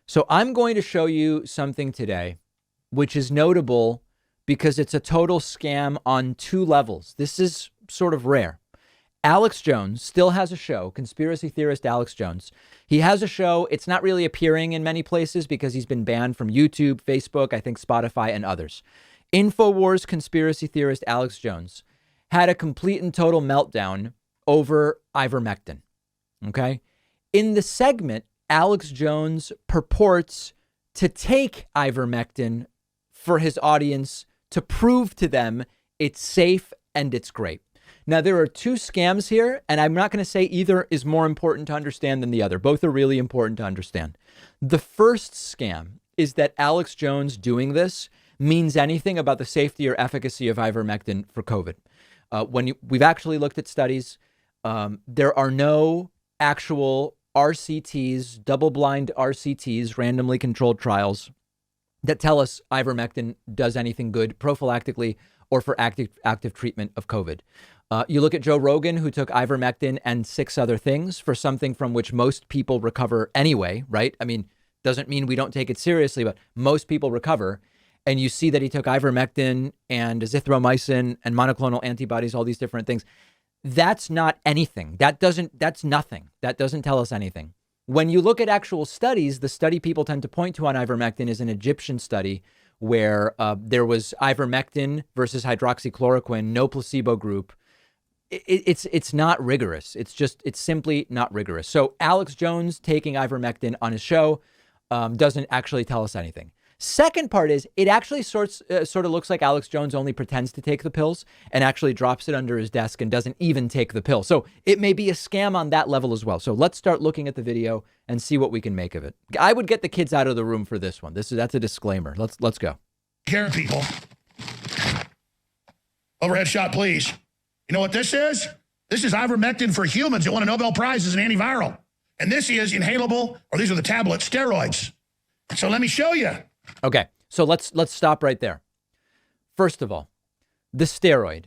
So I'm going to show you something today, which is notable because it's a total scam on two levels. This is sort of rare. Alex Jones still has a show, conspiracy theorist Alex Jones. He has a show. It's not really appearing in many places because he's been banned from YouTube, Facebook, I think Spotify, and others. InfoWars conspiracy theorist Alex Jones had a complete and total meltdown over ivermectin. Okay. In the segment, Alex Jones purports to take ivermectin for his audience to prove to them it's safe and it's great. Now, there are two scams here, and I'm not going to say either is more important to understand than the other. Both are really important to understand. The first scam is that Alex Jones doing this means anything about the safety or efficacy of ivermectin for COVID. We've actually looked at studies, there are no actual RCTs, double-blind RCTs, randomly controlled trials that tell us ivermectin does anything good prophylactically or for active treatment of COVID. You look at Joe Rogan, who took ivermectin and 6 other things for something from which most people recover anyway, right? I mean, doesn't mean we don't take it seriously, but most people recover. And you see that he took ivermectin and azithromycin and monoclonal antibodies, all these different things. That's not anything. That's nothing. That doesn't tell us anything. When you look at actual studies, the study people tend to point to on ivermectin is an Egyptian study where there was ivermectin versus hydroxychloroquine, no placebo group. It's not rigorous. It's simply not rigorous. So Alex Jones taking ivermectin on his show doesn't actually tell us anything. Second part is it actually sort of looks like Alex Jones only pretends to take the pills and actually drops it under his desk and doesn't even take the pill. So it may be a scam on that level as well. So let's start looking at the video and see what we can make of it. I would get the kids out of the room for this one. That's a disclaimer. Let's go. Care people. Overhead shot, please. You know what this is? This is ivermectin for humans that won a Nobel Prize as an antiviral. And this is inhalable, or these are the tablets, steroids. So let me show you. Okay, so let's stop right there. First of all, the steroid.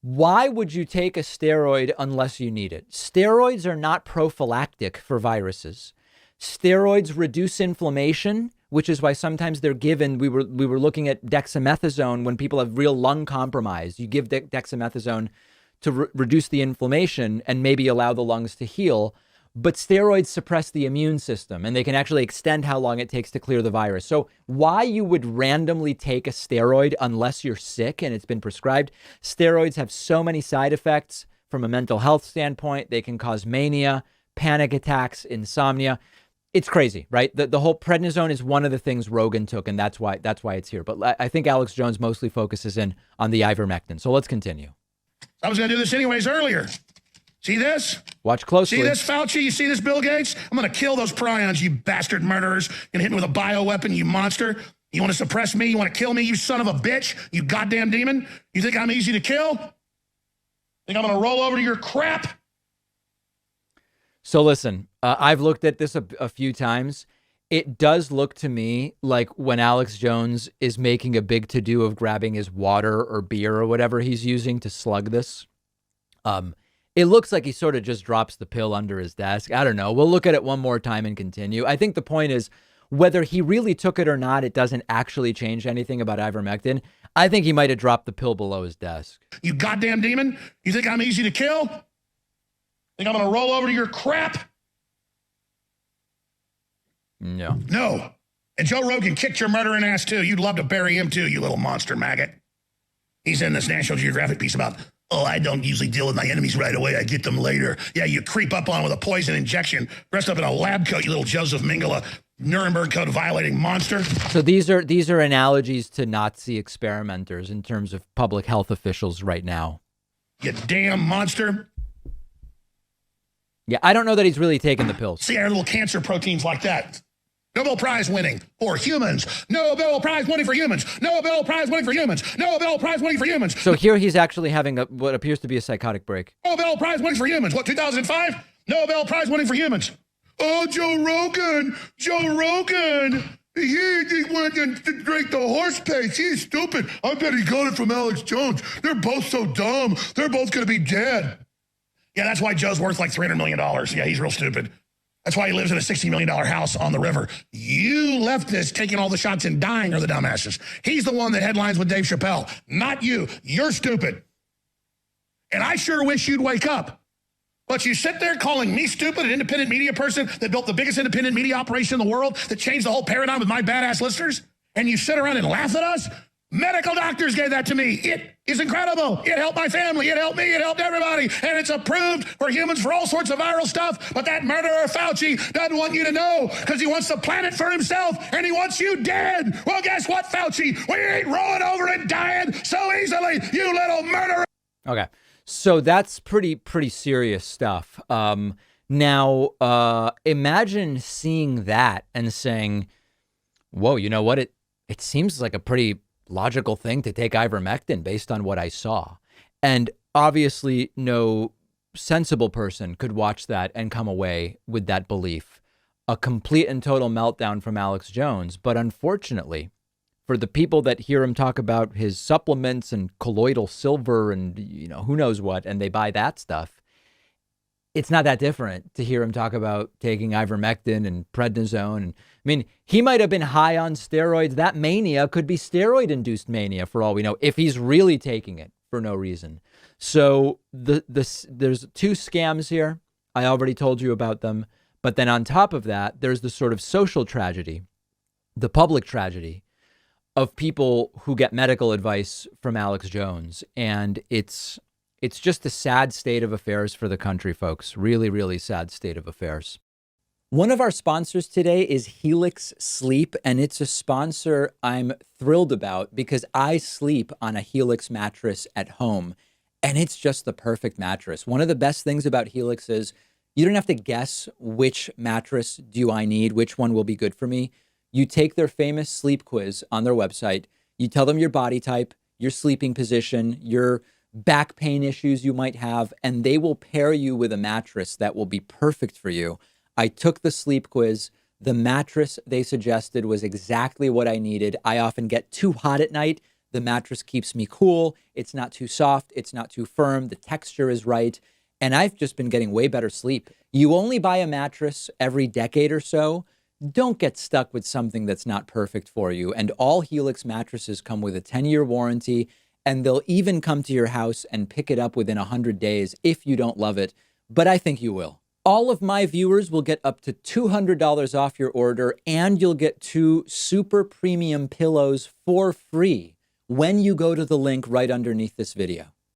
Why would you take a steroid unless you need it? Steroids are not prophylactic for viruses. Steroids reduce inflammation, which is why sometimes they're given. We were looking at dexamethasone when people have real lung compromise. You give dexamethasone to reduce the inflammation and maybe allow the lungs to heal. But steroids suppress the immune system and they can actually extend how long it takes to clear the virus. So why you would randomly take a steroid unless you're sick and it's been prescribed? Steroids have so many side effects from a mental health standpoint. They can cause mania, panic attacks, insomnia. It's crazy, right? The whole prednisone is one of the things Rogan took, and that's why it's here. But I think Alex Jones mostly focuses in on the ivermectin. So let's continue. I was going to do this anyways earlier. See this? Watch closely. See this, Fauci? You see this, Bill Gates? I'm going to kill those prions, you bastard murderers. You're going to hit me with a bioweapon, you monster. You want to suppress me? You want to kill me, you son of a bitch? You goddamn demon? You think I'm easy to kill? Think I'm going to roll over to your crap? So listen, I've looked at this a few times. It does look to me like when Alex Jones is making a big to-do of grabbing his water or beer or whatever he's using to slug this, it looks like he sort of just drops the pill under his desk. I don't know. We'll look at it one more time and continue. I think the point is whether he really took it or not, it doesn't actually change anything about ivermectin. I think he might have dropped the pill below his desk. You goddamn demon? You think I'm easy to kill? Think I'm going to roll over to your crap? No. No. And Joe Rogan kicked your murdering ass too. You'd love to bury him too, you little monster maggot. He's in this National Geographic piece about, oh, I don't usually deal with my enemies right away. I get them later. Yeah, you creep up on with a poison injection, dressed up in a lab coat, you little Joseph Mengele, Nuremberg Code violating monster. So these are analogies to Nazi experimenters in terms of public health officials right now. You damn monster. Yeah, I don't know that he's really taking the pills. See our little cancer proteins like that. Nobel Prize winning for humans. Nobel Prize winning for humans. Nobel Prize winning for humans. Nobel Prize winning for humans. So here he's actually having what appears to be a psychotic break. Nobel Prize winning for humans. What, 2005? Nobel Prize winning for humans. Oh, Joe Rogan. Joe Rogan. He went and drank the horse paste. He's stupid. I bet he got it from Alex Jones. They're both so dumb. They're both going to be dead. Yeah, that's why Joe's worth like $300 million. Yeah, he's real stupid. That's why he lives in a $60 million house on the river. You leftists taking all the shots and dying are the dumbasses. He's the one that headlines with Dave Chappelle, not you. You're stupid. And I sure wish you'd wake up. But you sit there calling me stupid, an independent media person that built the biggest independent media operation in the world, that changed the whole paradigm with my badass listeners, and you sit around and laugh at us? Medical doctors gave that to me. It is incredible. It helped my family. It helped me. It helped everybody. And it's approved for humans for all sorts of viral stuff. But that murderer Fauci doesn't want you to know because he wants the planet for himself and he wants you dead. Well, guess what, Fauci? We ain't rolling over and dying so easily, you little murderer. Okay. So that's pretty serious stuff. Now, imagine seeing that and saying, whoa, you know what? It seems like a pretty logical thing to take ivermectin based on what I saw. And obviously no sensible person could watch that and come away with that belief. A complete and total meltdown from Alex Jones. But unfortunately, for the people that hear him talk about his supplements and colloidal silver and, you know, who knows what, and they buy that stuff, it's not that different to hear him talk about taking ivermectin and prednisone. And I mean, he might have been high on steroids. That mania could be steroid-induced mania for all we know, if he's really taking it for no reason. So there's two scams here. I already told you about them. But then on top of that, there's the sort of social tragedy, the public tragedy of people who get medical advice from Alex Jones. And it's just a sad state of affairs for the country, folks. Really, really sad state of affairs. One of our sponsors today is Helix Sleep, and it's a sponsor I'm thrilled about because I sleep on a Helix mattress at home, and it's just the perfect mattress. One of the best things about Helix is you don't have to guess which mattress do I need, which one will be good for me. You take their famous sleep quiz on their website. You tell them your body type, your sleeping position, your back pain issues you might have, and they will pair you with a mattress that will be perfect for you. I took the sleep quiz. The mattress they suggested was exactly what I needed. I often get too hot at night. The mattress keeps me cool. It's not too soft. It's not too firm. The texture is right. And I've just been getting way better sleep. You only buy a mattress every decade or so. Don't get stuck with something that's not perfect for you. And all Helix mattresses come with a 10-year warranty, and they'll even come to your house and pick it up within 100 days if you don't love it. But I think you will. All of my viewers will get up to $200 off your order, and you'll get 2 super premium pillows for free when you go to the link right underneath this video.